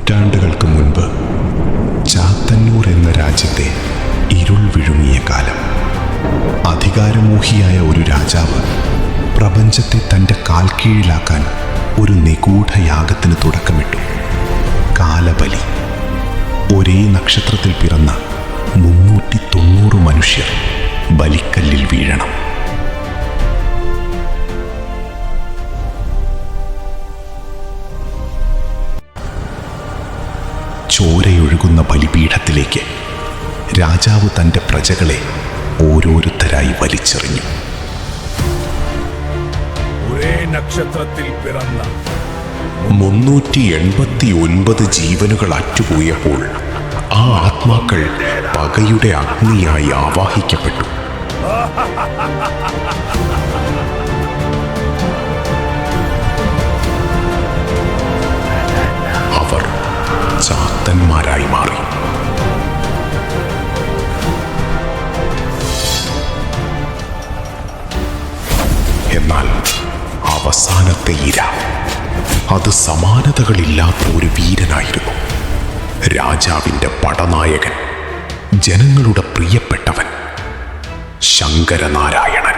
നൂറ്റാണ്ടുകൾക്ക് മുൻപ് ചാത്തന്നൂർ എന്ന രാജ്യത്തെ ഇരുൾ വിഴുങ്ങിയ കാലം. അധികാരമോഹിയായ ഒരു രാജാവ് പ്രപഞ്ചത്തെ തൻ്റെ കാൽക്കീഴിലാക്കാൻ ഒരു നിഗൂഢയാഗത്തിന് തുടക്കമിട്ടു. കാലബലി. ഒരേ നക്ഷത്രത്തിൽ പിറന്ന 390 മനുഷ്യർ ബലിക്കല്ലിൽ വീഴണം. ചോരയൊഴുകുന്ന ബലിപീഠത്തിലേക്ക് രാജാവ് തൻ്റെ പ്രജകളെ ഓരോരുത്തരായി വലിച്ചെറിഞ്ഞു. ഒരേ നക്ഷത്രത്തിൽ പിറന്ന 389 ജീവനുകൾ അറ്റുപോയപ്പോൾ ആ ആത്മാക്കൾ പകയുടെ അഗ്നിയായി ആവാഹിക്കപ്പെട്ടു. അവർ ചാത്തന്മാരായി മാറി. എന്നാൽ അവസാനത്തെ ഇര, അത് സമാനതകളില്ലാത്ത ഒരു വീരനായിരുന്നു. രാജാവിൻ്റെ പടനായകൻ, ജനങ്ങളുടെ പ്രിയപ്പെട്ടവൻ, ശങ്കരനാരായണൻ.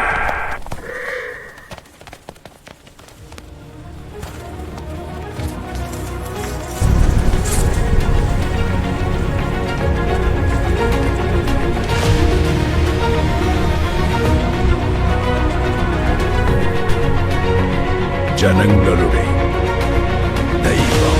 ജനങ്ങളുടെ ദൈവം.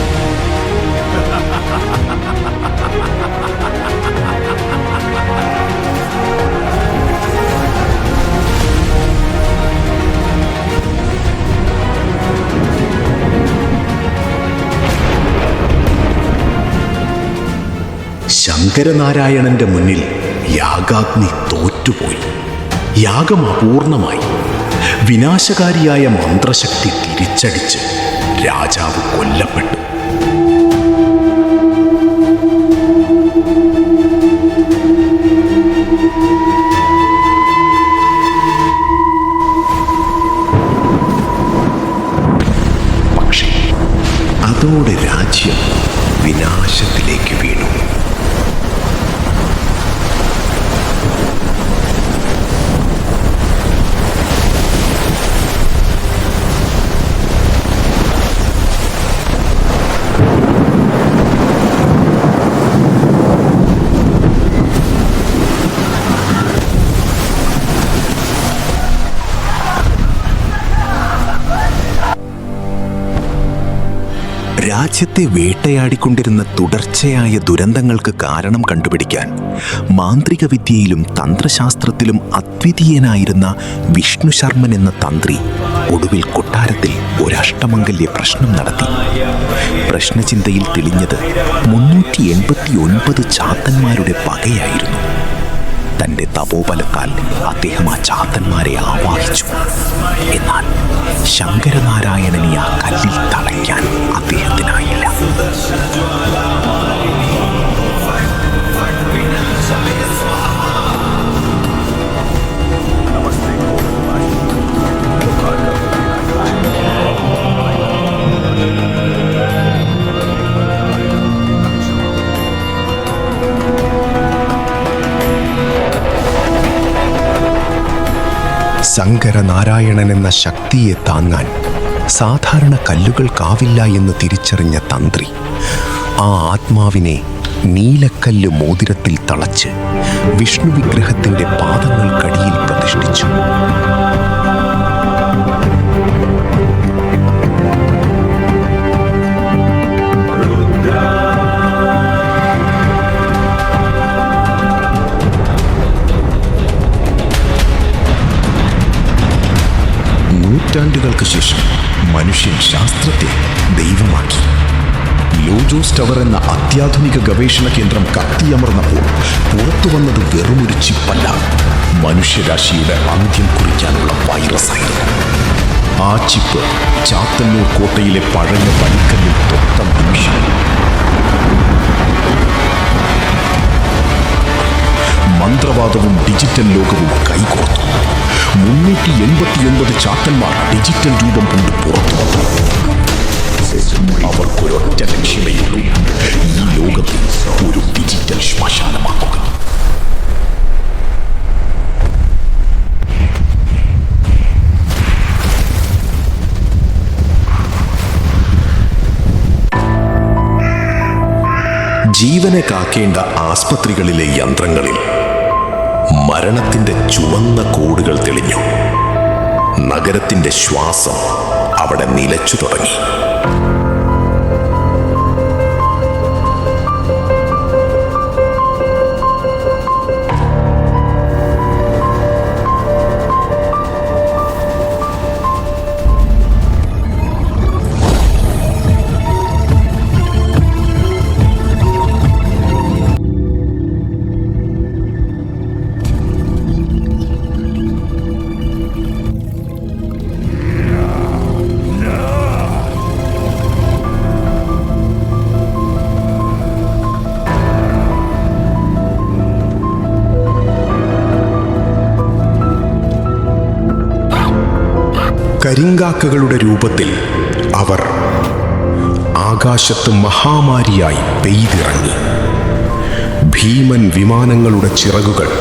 ശങ്കരനാരായണന്റെ മുന്നിൽ യാഗാഗ്നി തോറ്റുപോയി. യാഗം അപൂർണമായി. വിനാശകാരിയായ മന്ത്രശക്തി തിരിച്ചടിച്ച് രാജാവ് കൊല്ലപ്പെട്ടു. പക്ഷേ അതോടെ രാജ്യം വിനാശത്തിലേക്ക് വീണു. രാജ്യത്തെ വേട്ടയാടിക്കൊണ്ടിരുന്ന തുടർച്ചയായ ദുരന്തങ്ങൾക്ക് കാരണം കണ്ടുപിടിക്കാൻ മാന്ത്രിക വിദ്യയിലും തന്ത്രശാസ്ത്രത്തിലും അദ്വിതീയനായിരുന്ന വിഷ്ണു ശർമ്മൻ എന്ന തന്ത്രി ഒടുവിൽ കൊട്ടാരത്തിൽ ഒരു അഷ്ടമംഗല്യ പ്രശ്നം നടത്തി. പ്രശ്നചിന്തയിൽ തെളിഞ്ഞത് 389 ചാത്തന്മാരുടെ പകയായിരുന്നു. തൻ്റെ തപോബലത്താൽ അദ്ദേഹം ആ ചാത്തന്മാരെ ആവാഹിച്ചു. എന്നാൽ ശങ്കരനാരായണനെ ആ കല്ലിൽ തളയ്ക്കാൻ അദ്ദേഹത്തിനായില്ല. ശങ്കരനാരായണൻ എന്ന ശക്തിയെ താങ്ങാൻ സാധാരണ കല്ലുകൾക്കാവില്ല എന്ന് തിരിച്ചറിഞ്ഞ തന്ത്രി ആ ആത്മാവിനെ നീലക്കല്ല് മോതിരത്തിൽ തളച്ച് വിഷ്ണു വിഗ്രഹത്തിൻ്റെ പാദങ്ങൾക്കടിയിൽ പ്രതിഷ്ഠിച്ചു. നൂറ്റാണ്ടുകൾക്ക് ശേഷം മനുഷ്യൻ ശാസ്ത്രത്തെ ദൈവമാക്കി. ലോജോസ് ടവർ എന്ന അത്യാധുനിക ഗവേഷണ കേന്ദ്രം കത്തിയമർന്നപ്പോൾ പുറത്തു വന്നത് വെറുമൊരു ചിപ്പല്ല, മനുഷ്യരാശിയുടെ അന്ത്യം കുറിക്കാനുള്ള വൈറസായിരുന്നു. ആ ചിപ്പ് ചാത്തന്നൂർ കോട്ടയിലെ പഴയ ബലിക്കല്ലിൽ തൊട്ട നിമിഷം മന്ത്രവാദവും ഡിജിറ്റൽ ലോകവും കൈകോർത്തു. 389 ചാത്തന്മാർ ഡിജിറ്റൽ രൂപം കൊണ്ട് പുറത്തു വന്നു. അവർക്കൊരൊറ്റ ലക്ഷ്യമേയുള്ളൂ, ജീവനെ കാക്കേണ്ട ആസ്പത്രികളിലെ യന്ത്രങ്ങളിൽ മരണത്തിന്റെ ചുവന്ന കോടുകൾ തെളിഞ്ഞു. നഗരത്തിന്റെ ശ്വാസം അവിടെ നിലച്ചു തുടങ്ങി. കരിങ്കാക്കകളുടെ രൂപത്തിൽ അവർ ആകാശത്ത് മഹാമാരിയായി പെയ്തിറങ്ങി. ഭീമൻ വിമാനങ്ങളുടെ ചിറകുകൾ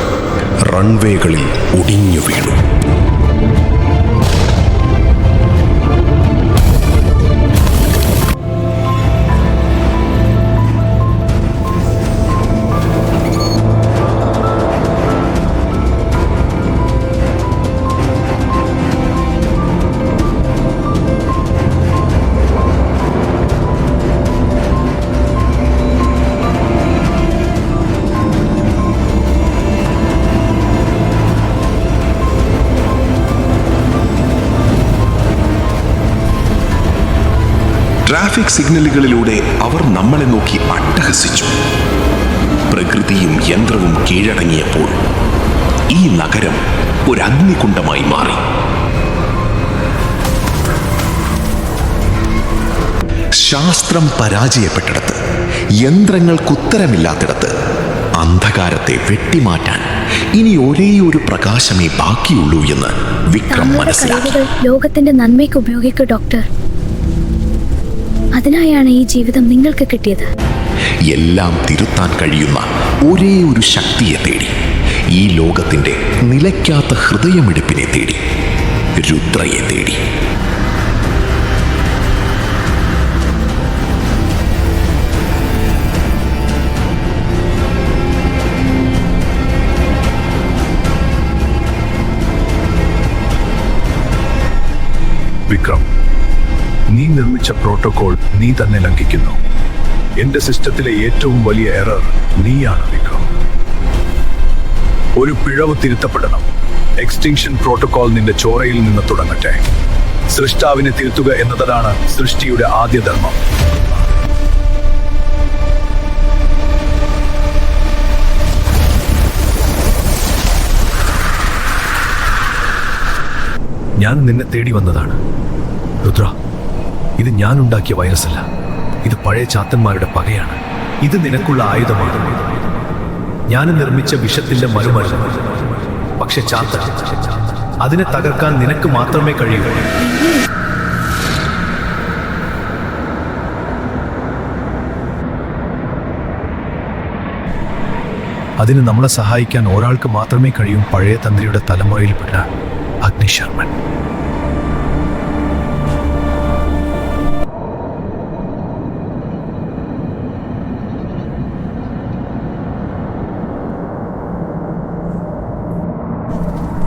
റൺവേകളിൽ ഒടിഞ്ഞു വീണു. ട്രാഫിക് സിഗ്നലുകളിലൂടെ അവർ നമ്മളെ നോക്കി അട്ടഹസിച്ചു. പ്രകൃതിയും യന്ത്രവും കീഴടങ്ങിയപ്പോൾ ഈ നഗരം ഒരു അഗ്നികുണ്ഡമായി മാറി. ശാസ്ത്രം പരാജയപ്പെട്ടിടത്ത്, യന്ത്രങ്ങൾക്കുത്തരമില്ലാത്തിടത്ത് അന്ധകാരത്തെ വെട്ടിമാറ്റാൻ ഇനി ഒരേയൊരു പ്രകാശമേ ബാക്കിയുള്ളൂ എന്ന് വിക്രം മനസ്സിലാക്കി. ലോകത്തിന്റെ നന്മയ്ക്ക് ഉപയോഗിക്കൂ ഡോക്ടർ. അതിനായാണ് ഈ ജീവിതം നിങ്ങൾക്ക് കിട്ടിയത്. എല്ലാം തിരുത്താൻ കഴിയുന്ന ഒരേ ഒരു ശക്തിയെ തേടി, ഈ ലോകത്തിന്റെ നിലയ്ക്കാത്ത ഹൃദയമിടിപ്പിനെ തേടി, രുദ്രയെ തേടി. വിക്രം, നീ നിർമ്മിച്ച പ്രോട്ടോകോൾ നീ തന്നെ ലംഘിക്കുന്നു. എന്റെ സിസ്റ്റത്തിലെ ഏറ്റവും വലിയ എറർ നീയാണ് വിക്രം. ഒരു പിഴവ് തിരുത്തപ്പെടണം. എക്സ്റ്റിങ്ഷൻ പ്രോട്ടോകോൾ നിന്റെ ചോരയിൽ നിന്ന് തുടങ്ങട്ടെ. സൃഷ്ടാവിനെ തിരുത്തുക എന്നതാണ് സൃഷ്ടിയുടെ ആദ്യ ധർമ്മം. ഞാൻ നിന്നെ തേടി വന്നതാണ് രുദ്ര. ഇത് ഞാൻ ഉണ്ടാക്കിയ വൈറസല്ല. ഇത് പഴയ ചാത്തന്മാരുടെ പകയാണ്. ഇത് നിനക്കുള്ള ആയുധമാണ്. ഞാൻ നിർമ്മിച്ച വിഷത്തിന്റെ മറുമരുന്ന്. പക്ഷെ ചാത്തൻ, അതിനെ തകർക്കാൻ നിനക്ക് മാത്രമേ കഴിയൂ. അതിന് നമ്മളെ സഹായിക്കാൻ ഒരാൾക്ക് മാത്രമേ കഴിയൂ. പഴയ തന്ത്രിയുടെ തലമുറയിൽപ്പെട്ട അഗ്നിശർമ്മൻ.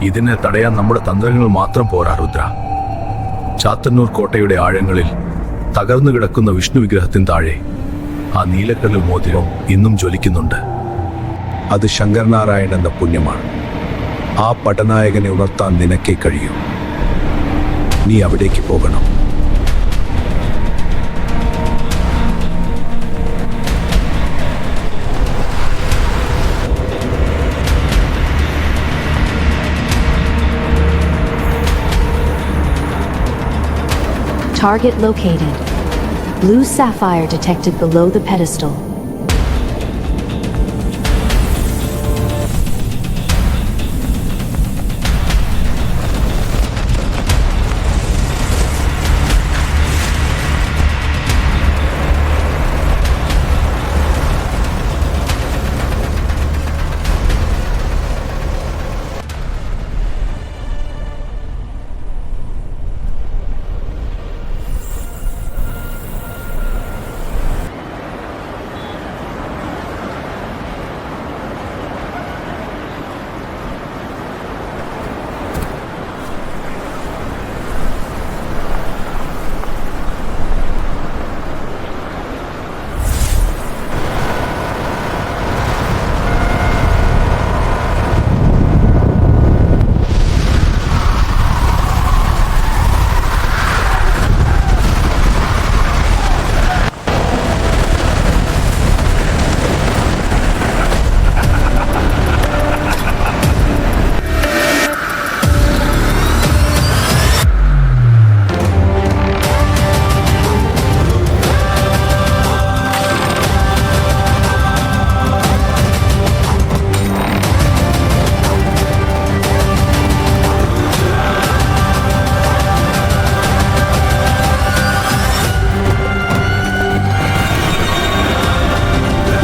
ഇതിനെ തടയാൻ നമ്മുടെ തന്ത്രങ്ങൾ മാത്രം പോരാ രുദ്ര. ചാത്തന്നൂർ കോട്ടയുടെ ആഴങ്ങളിൽ തകർന്നു കിടക്കുന്ന വിഷ്ണു വിഗ്രഹത്തിന് താഴെ ആ നീലക്കല്ല് മോതിരം ഇന്നും ജ്വലിക്കുന്നുണ്ട്. അത് ശങ്കരനാരായണന്റെ പുണ്യമാണ്. ആ പടനായകനെ ഉണർത്താൻ നിനക്കേ കഴിയൂ. നീ അവിടേക്ക് പോകണം. Target located. Blue sapphire detected below the pedestal.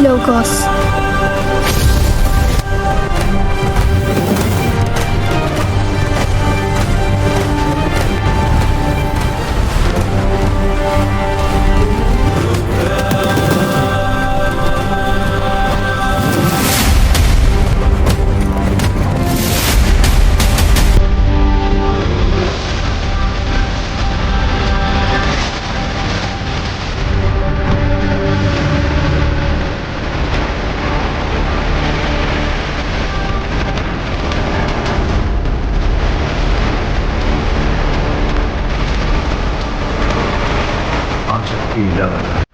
Logos. ആ ശക്തി ഇല്ലാതാക്കാൻ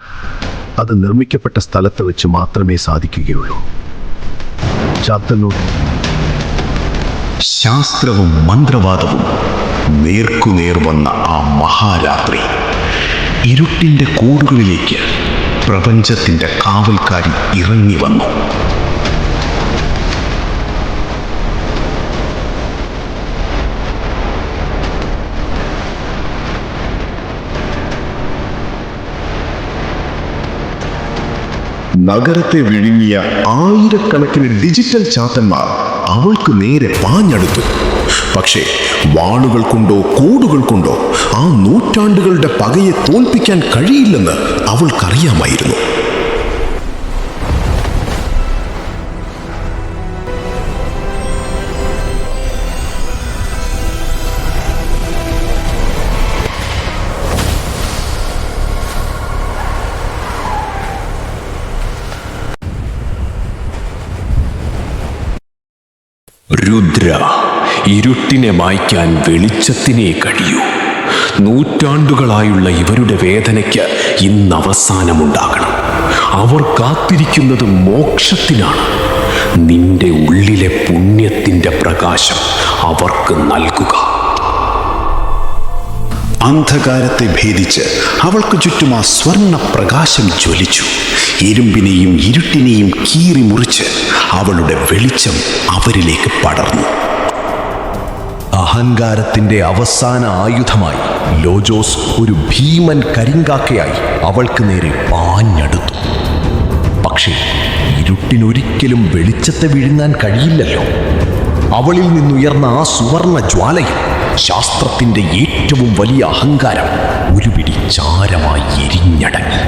അത് നിർമ്മിക്കപ്പെട്ട സ്ഥലത്ത് വെച്ച് മാത്രമേ സാധിക്കുകയുള്ളൂ. ചാത്തന്നൂർ ശാസ്ത്രവും മന്ത്രവാദവും നേർക്കുനേർ വന്ന ആ മഹാരാത്രി ഇരുട്ടിൻ്റെ കൂടുകളിലേക്ക് പ്രപഞ്ചത്തിൻ്റെ കാവൽക്കാരി ഇറങ്ങി വന്നു. നഗരത്തെ വിഴുങ്ങിയ ആയിരക്കണക്കിന് ഡിജിറ്റൽ ചാത്തന്മാർ അവൾക്ക് നേരെ പാഞ്ഞടുത്തു. പക്ഷേ വാളുകൾ കൊണ്ടോ കൂടുകൾ കൊണ്ടോ ആ നൂറ്റാണ്ടുകളുടെ പകയെ തോൽപ്പിക്കാൻ കഴിയില്ലെന്ന് അവൾക്കറിയാമായിരുന്നു. രുദ്ര, ഇരുട്ടിനെ മായ്ക്കാൻ വെളിച്ചത്തിനേ കഴിയൂ. നൂറ്റാണ്ടുകളായുള്ള ഇവരുടെ വേദനയ്ക്ക് ഇന്ന് അവസാനമുണ്ടാകണം. അവർ കാത്തിരിക്കുന്നത് മോക്ഷത്തിനാണ്. നിന്റെ ഉള്ളിലെ പുണ്യത്തിൻ്റെ പ്രകാശം അവർക്ക് നൽകുക. അന്ധകാരത്തെ ഭേദിച്ച് അവൾക്ക് ചുറ്റും ആ സ്വർണ്ണ പ്രകാശം ജ്വലിച്ചു. ഇരുമ്പിനെയും ഇരുട്ടിനെയും കീറി മുറിച്ച് അവളുടെ വെളിച്ചം അവരിലേക്ക് പടർന്നു. അഹങ്കാരത്തിന്റെ അവസാന ആയുധമായി ലോജോസ് ഒരു ഭീമൻ കരിങ്കാക്കയായി അവൾക്ക് നേരെ പാഞ്ഞടുത്തു. പക്ഷേ ഇരുട്ടിനൊരിക്കലും വെളിച്ചത്തെ വിഴുങ്ങാൻ കഴിയില്ലല്ലോ. അവളിൽ നിന്നുയർന്ന ആ സുവർണ ജ്വാലയിൽ ശാസ്ത്രത്തിന്റെ ഏറ്റവും വലിയ അഹങ്കാരം ഒരു പിടി ചാരമായി എരിഞ്ഞടങ്ങി.